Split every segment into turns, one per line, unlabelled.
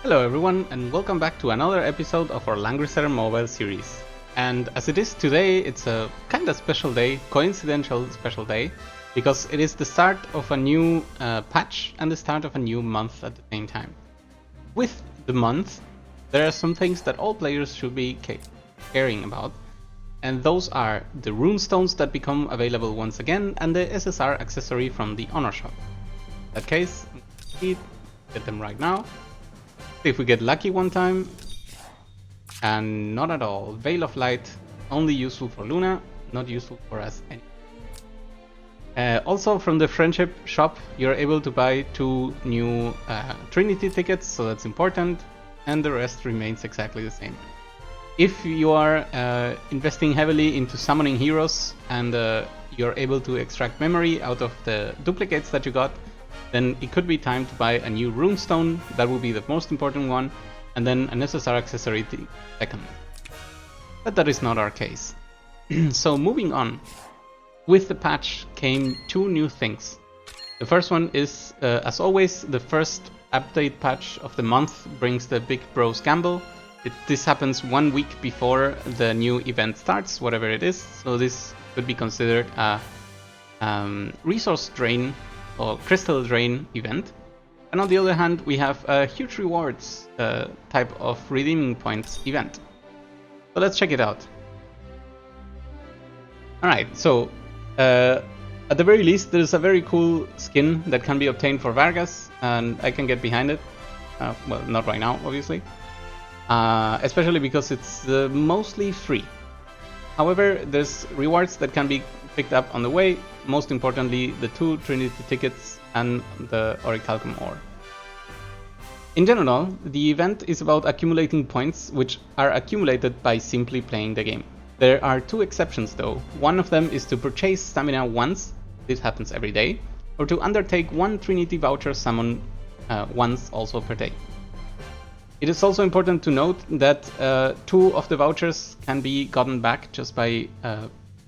Hello everyone and welcome back to another episode of our Langrisser mobile series. And as it is today, it's a kind of special day, coincidental special day, because it is the start of a new patch and the start of a new month at the same time. With the month, there are some things that all players should be caring about, and those are the runestones that become available once again and the SSR accessory from the Honor Shop. In that case, get them right now. If we get lucky one time, and not at all. Veil of Light, only useful for Luna, not useful for us anymore. Also from the Friendship Shop, you're able to buy 2 new Trinity tickets, so that's important, and the rest remains exactly the same. If you are investing heavily into summoning heroes and you're able to extract memory out of the duplicates that you got, then it could be time to buy a new runestone. That will be the most important one, and then an SSR accessory second. But that is not our case. So moving on, with the patch came 2 new things. The first one is, as always, the first update patch of the month brings the Big Bros Gamble. This happens 1 week before the new event starts, whatever it is, so this could be considered a resource drain or crystal drain event. And on the other hand, we have a huge rewards type of redeeming points event. So let's check it out. Alright, so at the very least, there's a very cool skin that can be obtained for Vargas, and I can get behind it. Well, not right now, obviously. Especially because it's mostly free. However, there's rewards that can be picked up on the way, most importantly the 2 Trinity tickets and the Orichalcum ore. In general, the event is about accumulating points which are accumulated by simply playing the game. There are 2 exceptions though. One of them is to purchase stamina once, this happens every day, or to undertake 1 Trinity voucher summon once also per day. It is also important to note that 2 of the vouchers can be gotten back just by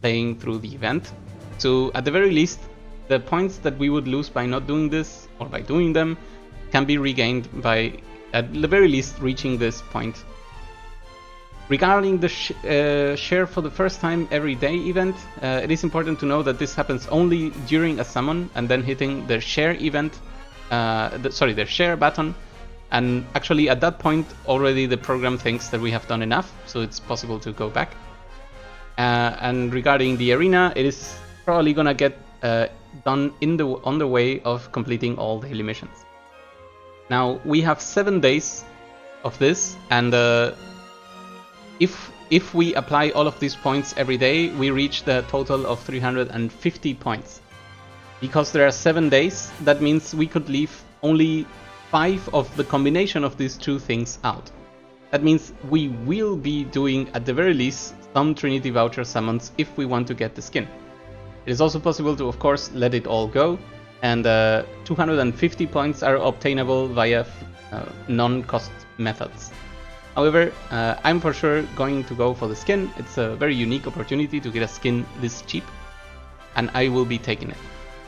playing through the event. So at the very least, the points that we would lose by not doing this, or by doing them, can be regained by at the very least reaching this point. Regarding the share for the first time every day event, it is important to know that this happens only during a summon and then hitting the share event, the share button. And actually at that point already the program thinks that we have done enough, so it's possible to go back. And regarding the arena, it is probably gonna get done on the way of completing all daily missions. Now we have 7 days of this, and if we apply all of these points every day, we reach the total of 350 points. Because there are 7 days, that means we could leave only 5 of the combination of these 2 things out. That means we will be doing, at the very least, some Trinity voucher summons if we want to get the skin. It is also possible to, of course, let it all go, and 250 points are obtainable via non-cost methods. However, I'm for sure going to go for the skin. It's a very unique opportunity to get a skin this cheap, and I will be taking it.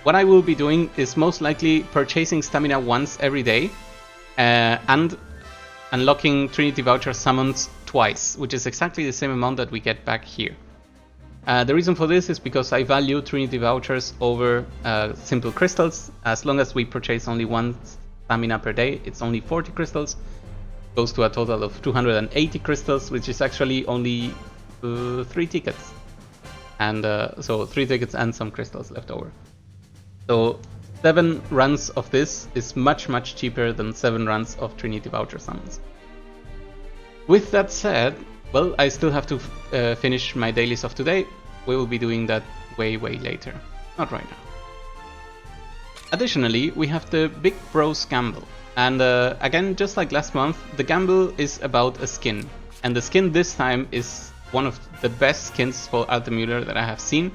What I will be doing is most likely purchasing stamina once every day and unlocking Trinity voucher summons twice, which is exactly the same amount that we get back here. The reason for this is because I value Trinity vouchers over simple crystals. As long as we purchase only 1 stamina per day, it's only 40 crystals. Goes to a total of 280 crystals, which is actually only 3 tickets. And so 3 tickets and some crystals left over. So 7 runs of this is much cheaper than 7 runs of Trinity voucher summons. With that said, well, I still have to finish my dailies of today. We will be doing that way later, not right now. Additionally, we have the Big Bros Gamble. And again, just like last month, the gamble is about a skin. And the skin this time is one of the best skins for Altemüller that I have seen.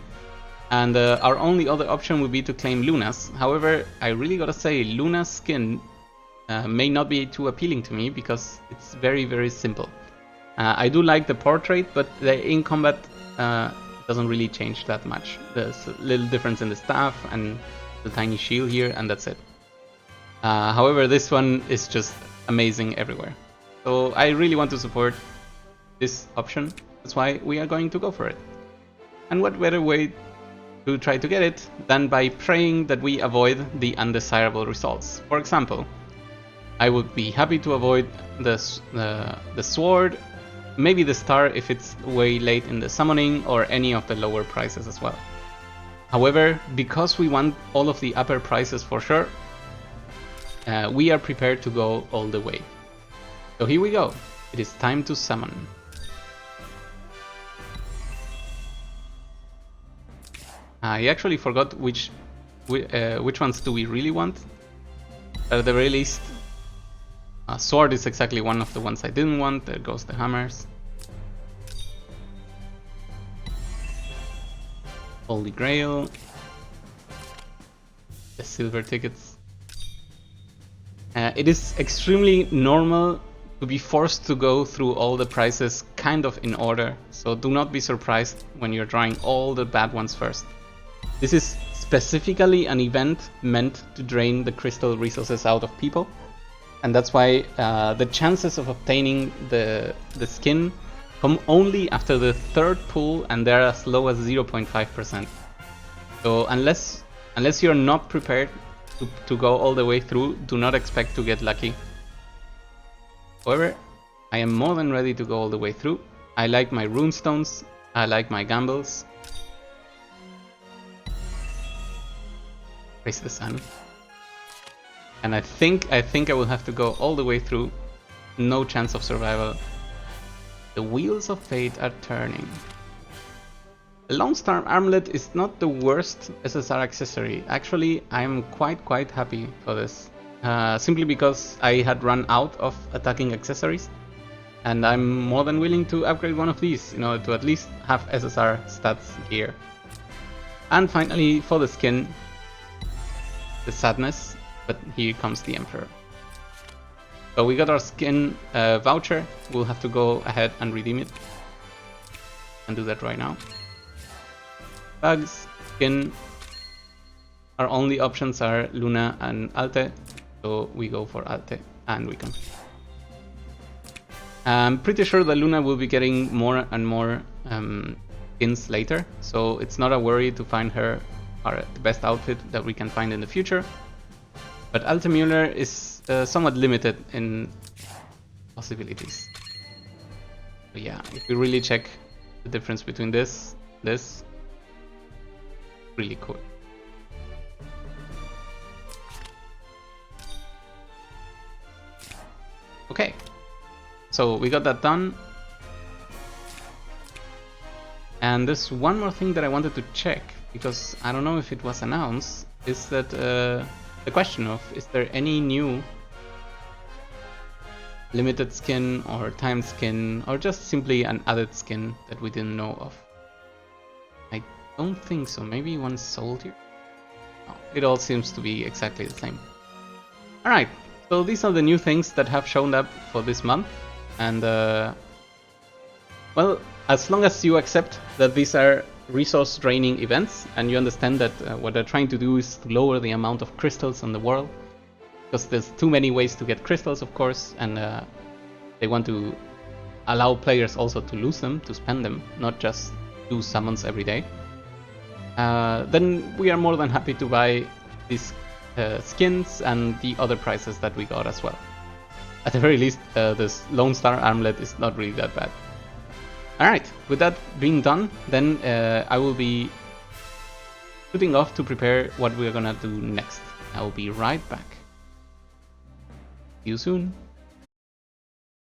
And our only other option would be to claim Luna's. However, I really gotta say, Luna's skin may not be too appealing to me because it's very simple. I do like the portrait, but the in combat doesn't really change that much. There's a little difference in the staff and the tiny shield here, and that's it. However, this one is just amazing everywhere. So I really want to support this option. That's why we are going to go for it. And what better way to try to get it than by praying that we avoid the undesirable results. For example, I would be happy to avoid the sword, maybe the star if it's way late in the summoning, or any of the lower prices as well. However, because we want all of the upper prices for sure, we are prepared to go all the way. So here we go. It is time to summon. I actually forgot which ones do we really want. At the very least, sword is exactly one of the ones I didn't want. There goes the hammers. Holy Grail. The silver tickets. It is extremely normal to be forced to go through all the prices kind of in order, so do not be surprised when you're drawing all the bad ones first. This is specifically an event meant to drain the crystal resources out of people, and that's why the chances of obtaining the skin come only after the third pull, and they're as low as 0.5%. So unless you're not prepared to go all the way through, do not expect to get lucky. However, I am more than ready to go all the way through. I like my runestones, I like my gambles. Praise the sun. And I think I will have to go all the way through. No chance of survival. The wheels of fate are turning. The Lone Star Armlet is not the worst SSR accessory. Actually, I'm quite happy for this. Simply because I had run out of attacking accessories, and I'm more than willing to upgrade one of these in order to at least have SSR stats gear. And finally, for the skin, the sadness, but here comes the Emperor. So we got our skin voucher. We'll have to go ahead and redeem it, and do that right now. Bugs, skin. Our only options are Luna and Alte, so we go for Alte and we complete. I'm pretty sure that Luna will be getting more and more skins later, so it's not a worry to find her the best outfit that we can find in the future. But Alte Müller is somewhat limited in possibilities. So yeah, if we really check the difference between this, really cool. Okay, so we got that done. And there's one more thing that I wanted to check, because I don't know if it was announced, is that the question of, is there any new limited skin or timed skin, or just simply an added skin that we didn't know of? I don't think so. Maybe one sold here? No, it all seems to be exactly the same. Alright, so these are the new things that have shown up for this month, and well, as long as you accept that these are resource draining events, and you understand that what they're trying to do is to lower the amount of crystals on the world, because there's too many ways to get crystals, of course, and they want to allow players also to lose them, to spend them, not just do summons every day, then we are more than happy to buy these skins and the other prizes that we got as well. At the very least, this Lone Star Armlet is not really that bad. Alright, with that being done, then I will be shooting off to prepare what we're gonna do next. I will be right back. See you soon.